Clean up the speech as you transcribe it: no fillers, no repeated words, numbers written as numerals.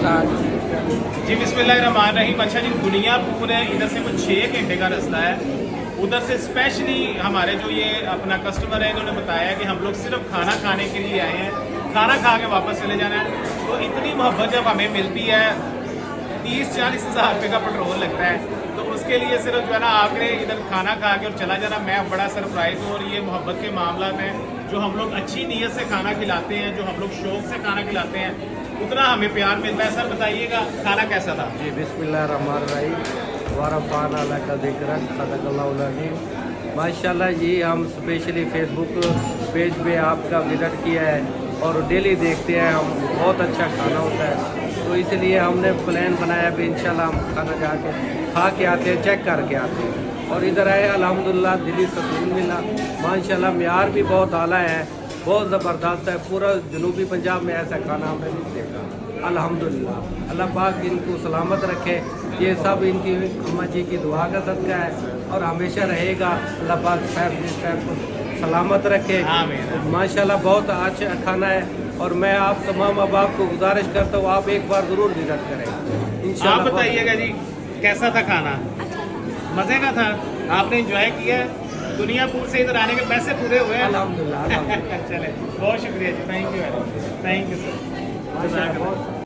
Start. जी बिस्मिल्लाहिर्रहमानिर्रहीम। अच्छा जी, दुनियापुर है, इधर से कुछ 6 घंटे का रास्ता है। उधर से स्पेशली हमारे जो ये अपना कस्टमर है, इन्होंने बताया कि हम लोग सिर्फ खाना खाने के लिए आए हैं, खाना खा के वापस चले जाना है। तो इतनी मोहब्बत जब हमें मिलती है, 30-40 हज़ार रुपये का पेट्रोल लगता है, तो उसके लिए सिर्फ जो है ना आकर इधर खाना खा के और चला जाना, मैं बड़ा सरप्राइज हूँ। और ये मोहब्बत के मामला हैं जो हम लोग अच्छी नीयत से खाना खिलाते हैं, जो हम लोग शौक से खाना खिलाते हैं, उतना हमें प्यार मिलता है। सर बताइएगा खाना कैसा था? जी बिस्मिल्लाहिर्रहमानिर्रहीम वारफ़ान अला का ज़िक्र सदक़ल्लाहुल अज़ीम। माशाल्लाह जी, हम स्पेशली फेसबुक पेज पे आपका विज़िट किया है और डेली देखते हैं हम, बहुत अच्छा खाना होता है। तो इसलिए हमने प्लान बनाया भी इंशाल्लाह हम खाना जाके खा के आते हैं, चेक करके आते हैं। और इधर आए अल्हम्दुलिल्लाह दिली सुकून मिला। माशाल्लाह म्यार भी बहुत आला है, बहुत ज़बरदस्त है। पूरा जनूबी पंजाब में ऐसा खाना हमने नहीं देखा। अल्हम्दुलिल्लाह, अल्लाह पाक इनको सलामत रखे। ये सब इनकी अम्मा जी की दुआ का सदका है और हमेशा रहेगा। अल्लाह पाक पैर को सलामत रखे। माशाल्लाह बहुत अच्छा खाना है और मैं आप तमाम अहबाब को गुजारिश करता हूँ, आप एक बार ज़रूर विज़िट करें इंशाल्लाह। आप बताइएगा जी कैसा था खाना? मज़े का था? आपने एंजॉय किया? दुनियापुर से इधर आने के पैसे पूरे हुए हैं? अल्हम्दुलिल्लाह। चले, बहुत शुक्रिया जी, थैंक यू सर।